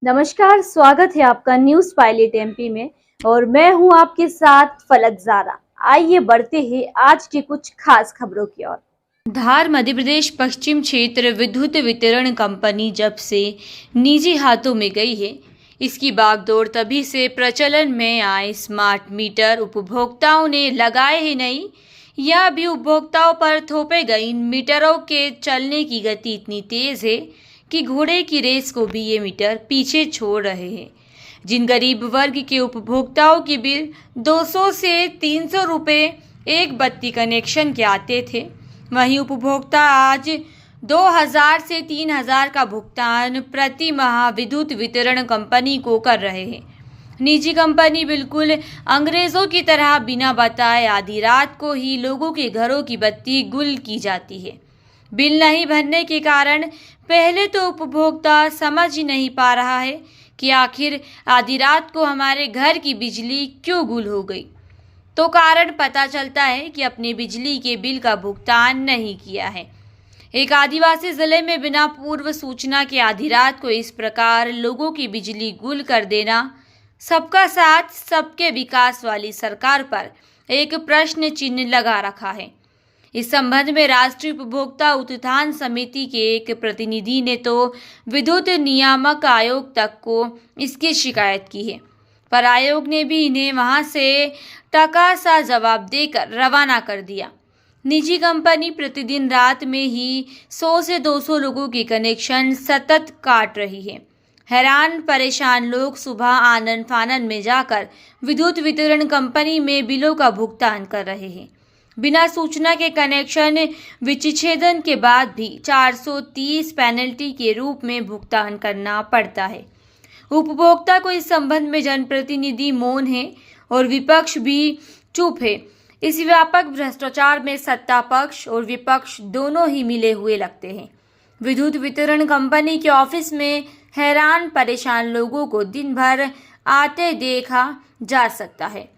नमस्कार, स्वागत है आपका न्यूज पायलट एमपी में। और मैं हूं आपके साथ फलक जारा। आइए बढ़ते हैं आज की कुछ खास खबरों की ओर। धार मध्य प्रदेश पश्चिम क्षेत्र विद्युत वितरण कंपनी जब से निजी हाथों में गई है, इसकी बागडोर तभी से प्रचलन में आए स्मार्ट मीटर उपभोक्ताओं ने लगाए ही नहीं, या भी उपभोक्ताओं पर थोपे गए इन मीटरों के चलने की गति इतनी तेज है कि घोड़े की रेस को भी ये मीटर पीछे छोड़ रहे हैं। जिन गरीब वर्ग के उपभोक्ताओं की बिल 200 से 300 रुपये एक बत्ती कनेक्शन के आते थे, वहीं उपभोक्ता आज 2000 से 3000 का भुगतान प्रति माह विद्युत वितरण कंपनी को कर रहे हैं। निजी कंपनी बिल्कुल अंग्रेजों की तरह बिना बताए आधी रात को ही लोगों के घरों की बत्ती गुल की जाती है। बिल नहीं भरने के कारण पहले तो उपभोक्ता समझ ही नहीं पा रहा है कि आखिर आधी रात को हमारे घर की बिजली क्यों गुल हो गई। तो कारण पता चलता है कि अपने बिजली के बिल का भुगतान नहीं किया है। एक आदिवासी जिले में बिना पूर्व सूचना के आधी रात को इस प्रकार लोगों की बिजली गुल कर देना सबका साथ सबके विकास वाली सरकार पर एक प्रश्न चिन्ह लगा रखा है। इस संबंध में राष्ट्रीय उपभोक्ता उत्थान समिति के एक प्रतिनिधि ने तो विद्युत नियामक आयोग तक को इसकी शिकायत की है, पर आयोग ने भी इन्हें वहां से टका सा जवाब देकर रवाना कर दिया। निजी कंपनी प्रतिदिन रात में ही 100 से 200 लोगों के कनेक्शन सतत काट रही है। हैरान परेशान लोग सुबह आनन फानन में जाकर विद्युत वितरण कंपनी में बिलों का भुगतान कर रहे हैं। बिना सूचना के कनेक्शन विच्छेदन के बाद भी 430 पेनल्टी के रूप में भुगतान करना पड़ता है। उपभोक्ता को इस संबंध में जनप्रतिनिधि मौन है और विपक्ष भी चुप है। इस व्यापक भ्रष्टाचार में सत्ता पक्ष और विपक्ष दोनों ही मिले हुए लगते हैं। विद्युत वितरण कंपनी के ऑफिस में हैरान परेशान लोगों को दिन भर आते देखा जा सकता है।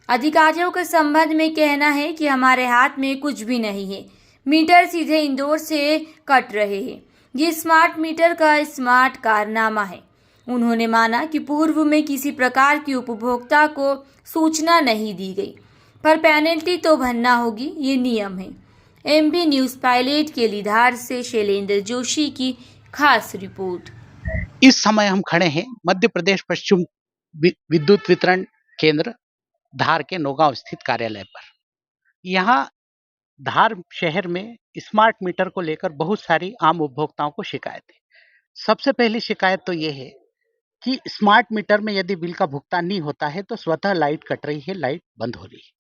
अधिकारियों के संबंध में कहना है कि हमारे हाथ में कुछ भी नहीं है, मीटर सीधे इंदौर से कट रहे हैं। ये स्मार्ट मीटर का स्मार्ट कारनामा है। उन्होंने माना कि पूर्व में किसी प्रकार की उपभोक्ता को सूचना नहीं दी गई, पर पेनल्टी तो भरना होगी, ये नियम है। एमपी न्यूज पायलट के लिए धार से शैलेंद्र जोशी की खास रिपोर्ट। इस समय हम खड़े हैं मध्य प्रदेश पश्चिम विद्युत वितरण केंद्र धार के नौगांव स्थित कार्यालय पर। यहाँ धार शहर में स्मार्ट मीटर को लेकर बहुत सारी आम उपभोक्ताओं को शिकायत है। सबसे पहली शिकायत तो ये है कि स्मार्ट मीटर में यदि बिल का भुगतान नहीं होता है तो स्वतः लाइट कट रही है, लाइट बंद हो रही है।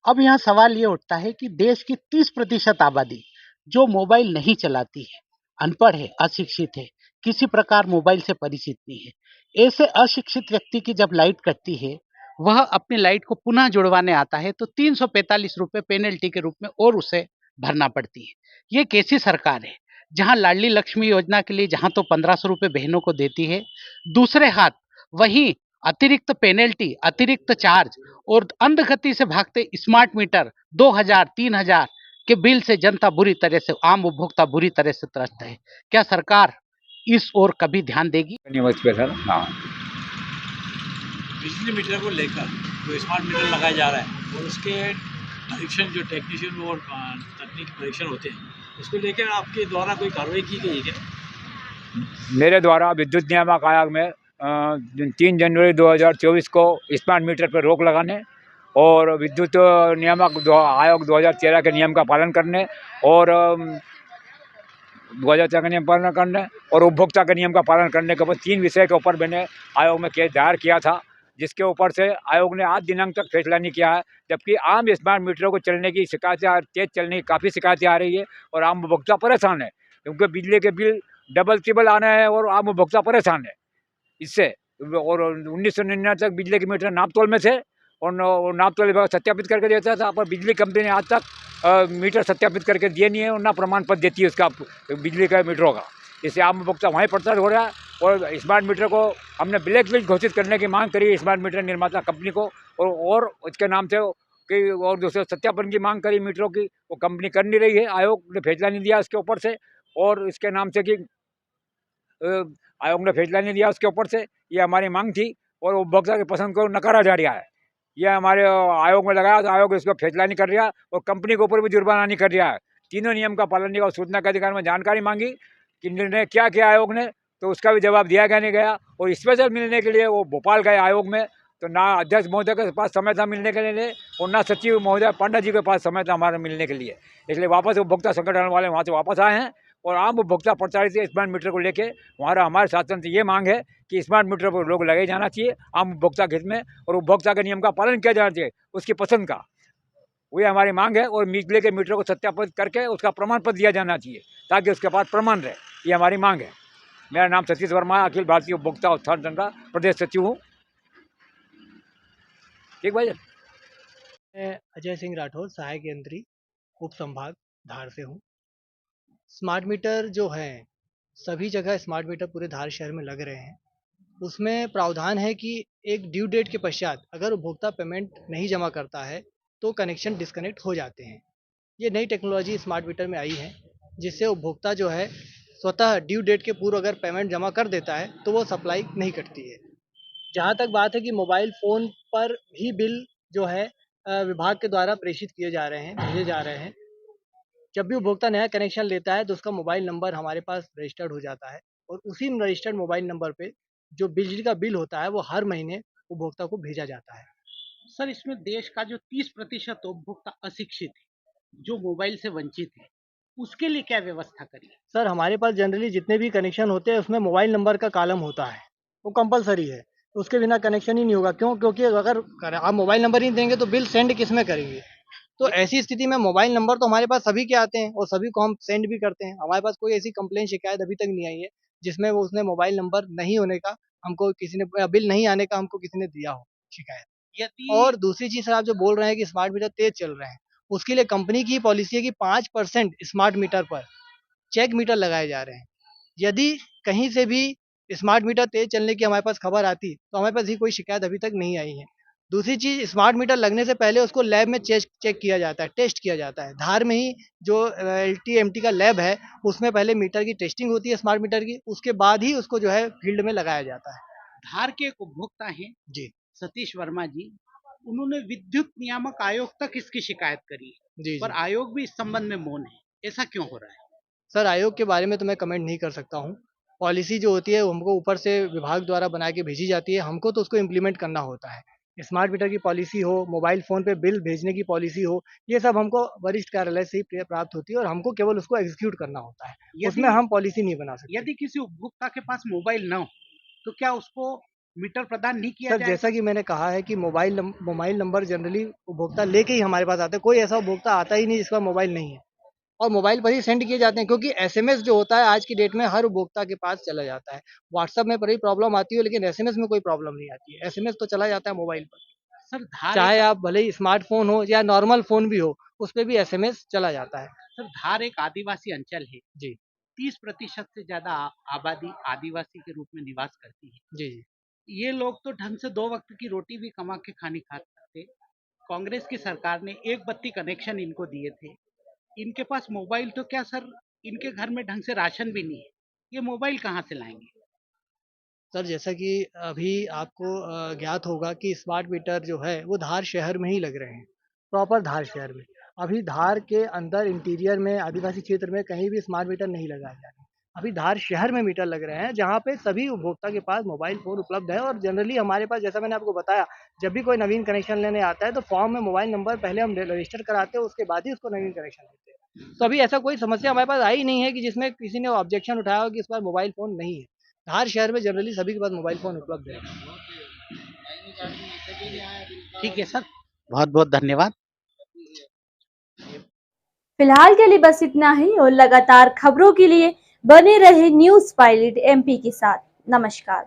अब यहाँ सवाल ये उठता है कि देश की 30% आबादी जो मोबाइल नहीं चलाती है, अनपढ़ है, अशिक्षित है, किसी प्रकार मोबाइल से परिचित नहीं है, ऐसे अशिक्षित व्यक्ति की जब लाइट कटती है, वह अपनी लाइट को पुनः जुड़वाने आता है तो 345 रुपये पेनल्टी के रूप में और उसे भरना पड़ती है। ये कैसी सरकार है जहां लाडली लक्ष्मी योजना के लिए जहां तो 1500 रुपये बहनों को देती है, दूसरे हाथ वहीं अतिरिक्त पेनल्टी, अतिरिक्त चार्ज और अंधगति से भागते स्मार्ट मीटर 2000, 3000 के बिल से जनता बुरी तरह से, आम उपभोक्ता बुरी तरह से त्रस्त है। क्या सरकार इस ओर कभी ध्यान देगी? हाँ, बिजली मीटर को लेकर जो स्मार्ट मीटर लगाया जा रहा है और उसके परीक्षण जो टेक्नीशियन और तकनीकी परीक्षण होते हैं, उसको लेकर आपके द्वारा कोई कार्रवाई की गई है क्या? मेरे द्वारा विद्युत नियामक आयोग में 3 जनवरी 2024 को स्मार्ट मीटर पर रोक लगाने और विद्युत नियामक आयोग 2013 के नियम का पालन करने और 2013 का नियम पालन करने और उपभोक्ता के नियम का पालन करने के ऊपर 3 विषय के ऊपर मैंने आयोग में केस दायर किया था, जिसके ऊपर से आयोग ने आज दिनांक तक फैसला नहीं किया है। जबकि आम स्मार्ट मीटरों को चलने की शिकायतें, तेज चलने की काफ़ी शिकायतें आ रही है और आम उपभोक्ता परेशान है, क्योंकि बिजली के बिल डबल ट्रिपल आ रहे हैं और आम उपभोक्ता परेशान है इससे। और 1999 तक बिजली के मीटर नापतोल में थे और नापतोल विभाग सत्यापित करके देता था, पर बिजली कंपनी ने आज तक मीटर सत्यापित करके दिए नहीं है और ना प्रमाण पत्र देती है उसका बिजली का मीटरों का। इससे आम उपभोक्ता वहीं परेशान हो रहा है और स्मार्ट मीटर को हमने ब्लैक लिस्ट घोषित करने की मांग करी स्मार्ट मीटर निर्माता कंपनी को और उसके नाम से कि और दूसरे सत्यापन की मांग करी मीटरों की, वो कंपनी कर नहीं रही है। आयोग ने फैसला नहीं दिया इसके ऊपर से और इसके नाम से कि आयोग ने फैसला नहीं दिया उसके ऊपर से ये हमारी मांग थी और उपभोक्ता की पसंद को नकारा जा रहा है। ये हमारे आयोग में लगाया तो आयोग इसको फैसला नहीं कर रहा और कंपनी के ऊपर भी जुर्माना नहीं कर रहा है। तीनों नियम का पालन नहीं और सूचना के अधिकार में जानकारी मांगी कि निर्णय क्या किया आयोग ने, तो उसका भी जवाब दिया गया नहीं गया। और स्पेशल मिलने के लिए वो भोपाल गए आयोग में, तो ना अध्यक्ष महोदय के पास समय था मिलने के लिए और ना सचिव महोदय पांडा जी के पास समय था हमारे मिलने के लिए। इसलिए वापस उपभोक्ता संगठन वाले वहाँ से वापस आए हैं और आम उपभोक्ता प्रचारित स्मार्ट मीटर को लेके हमारे शासन से ये मांग है कि स्मार्ट मीटर पर रोक लगाई जाना चाहिए आम उपभोक्ता के हित में और उपभोक्ता के नियम का पालन किया जाना चाहिए उसकी पसंद का। वही हमारी मांग है और बिजली के मीटर को सत्यापित करके उसका प्रमाण पत्र दिया जाना चाहिए ताकि उसके पास प्रमाण रहे। ये हमारी मांग है। मेरा नाम सतीश वर्मा है, अखिल भारतीय उपभोक्ता उत्थान संघ का प्रदेश सचिव हूँ। ठीक भाई। मैं अजय सिंह राठौर, सहायक यंत्री, उप संभाग धार से हूँ। स्मार्ट मीटर जो हैं, सभी जगह स्मार्ट मीटर पूरे धार शहर में लग रहे हैं। उसमें प्रावधान है कि एक ड्यू डेट के पश्चात अगर उपभोक्ता पेमेंट नहीं जमा करता है, तो कनेक्शन डिस्कनेक्ट हो जाते हैं। ये नई टेक्नोलॉजी स्मार्ट मीटर में आई है, जिससे उपभोक्ता जो है स्वतः ड्यू डेट के पूर्व अगर पेमेंट जमा कर देता है, तो वो सप्लाई नहीं कटती है। जहाँ तक बात है कि मोबाइल फ़ोन पर भी बिल जो है विभाग के द्वारा प्रेषित किए जा रहे हैं, भेजे जा रहे हैं। जब भी उपभोक्ता नया कनेक्शन लेता है तो उसका मोबाइल नंबर हमारे पास रजिस्टर्ड हो जाता है और उसी रजिस्टर्ड मोबाइल नंबर पे जो बिजली का बिल होता है वो हर महीने उपभोक्ता को भेजा जाता है। सर, इसमें देश का जो 30% उपभोक्ता अशिक्षित है, जो मोबाइल से वंचित है, उसके लिए क्या व्यवस्था करी? सर, हमारे पास जनरली जितने भी कनेक्शन होते हैं उसमें मोबाइल नंबर का कॉलम होता है, वो कंपलसरी है। उसके बिना कनेक्शन ही नहीं होगा। क्यों? क्योंकि अगर आप मोबाइल नंबर ही देंगे तो बिल सेंड किस में करेंगे? तो ऐसी स्थिति में मोबाइल नंबर तो हमारे पास सभी के आते हैं और सभी को हम सेंड भी करते हैं। हमारे पास कोई ऐसी कंप्लेंट शिकायत अभी तक नहीं आई है जिसमें वो उसने मोबाइल नंबर नहीं होने का हमको किसी ने बिल नहीं आने का हमको किसी ने दिया हो शिकायत। यदि और दूसरी चीज़ सर, आप जो बोल रहे हैं कि स्मार्ट मीटर तेज चल रहे हैं, उसके लिए कंपनी की पॉलिसी है कि 5% स्मार्ट मीटर पर चेक मीटर लगाए जा रहे हैं। यदि कहीं से भी स्मार्ट मीटर तेज चलने की हमारे पास खबर आती तो हमारे पास ही कोई शिकायत अभी तक नहीं आई है। दूसरी चीज़, स्मार्ट मीटर लगने से पहले उसको लैब में चेक किया जाता है, टेस्ट किया जाता है। धार में ही जो LTMT का लैब है, उसमें पहले मीटर की टेस्टिंग होती है स्मार्ट मीटर की, उसके बाद ही उसको जो है फील्ड में लगाया जाता है। धार के एक उपभोक्ता हैं जी सतीश वर्मा जी, उन्होंने विद्युत नियामक आयोग तक इसकी शिकायत करी है, जी पर जी आयोग भी इस संबंध में मौन है। ऐसा क्यों हो रहा है? सर, आयोग के बारे में तो मैं कमेंट नहीं कर सकता हूँ। पॉलिसी जो होती है वो हमको ऊपर से विभाग द्वारा बना के भेजी जाती है, हमको तो उसको इम्प्लीमेंट करना होता है। स्मार्ट मीटर की पॉलिसी हो, मोबाइल फ़ोन पे बिल भेजने की पॉलिसी हो, ये सब हमको वरिष्ठ कार्यालय से ही प्राप्त होती है और हमको केवल उसको एग्जीक्यूट करना होता है। उसमें हम पॉलिसी नहीं बना सकते। यदि किसी उपभोक्ता के पास मोबाइल न हो, तो क्या उसको मीटर प्रदान नहीं किया सर, जाएगा? जैसा कि मैंने कहा है कि मोबाइल नंबर जनरली उपभोक्ता लेके ही हमारे पास आते हैं। कोई ऐसा उपभोक्ता आता ही नहीं जिसका मोबाइल नहीं है और मोबाइल पर ही सेंड किए जाते हैं, क्योंकि एसएमएस जो होता है आज की डेट में हर उपभोक्ता के पास चला जाता है। व्हाट्सएप में बड़ी प्रॉब्लम आती है लेकिन एसएमएस में कोई प्रॉब्लम नहीं आती है। एसएमएस तो चला जाता है मोबाइल पर, सर, धार चाहे एक आप भले ही स्मार्टफ़ोन हो या नॉर्मल फ़ोन भी हो, उस पे भी एसएमएस चला जाता है। सर, धार एक आदिवासी अंचल है। जी, 30% से ज़्यादा आबादी आदिवासी के रूप में निवास करती है। जी, जी। ये लोग तो ढंग से 2 वक़्त की रोटी भी कमा के खानी खाते। कांग्रेस की सरकार ने एक बत्ती कनेक्शन इनको दिए थे। इनके पास मोबाइल तो क्या सर, इनके घर में ढंग से राशन भी नहीं है। ये मोबाइल कहाँ से लाएँगे? सर, जैसा कि अभी आपको ज्ञात होगा कि स्मार्ट मीटर जो है वो धार शहर में ही लग रहे हैं, प्रॉपर धार शहर में। अभी धार के अंदर इंटीरियर में आदिवासी क्षेत्र में कहीं भी स्मार्ट मीटर नहीं लगाए जा रहे हैं। अभी धार शहर में मीटर लग रहे हैं जहाँ पे सभी उपभोक्ता के पास मोबाइल फ़ोन उपलब्ध है और जनरली हमारे पास, जैसा मैंने आपको बताया, जब भी कोई नवीन कनेक्शन लेने आता है तो फॉर्म में मोबाइल नंबर पहले हम रजिस्टर कराते हैं, उसके बाद ही उसको नवीन कनेक्शन देते हैं। तो अभी ऐसा कोई समस्या हमारे पास आई नहीं है कि जिसमें किसी ने ऑब्जेक्शन उठाया हो कि इस पास मोबाइल फ़ोन नहीं है। हर शहर में जनरली सभी के पास मोबाइल फ़ोन उपलब्ध है। ठीक है सर। बहुत बहुत धन्यवाद। फिलहाल के लिए बस इतना ही और लगातार खबरों के लिए बने रहे न्यूज़ पायलट MP के साथ। नमस्कार।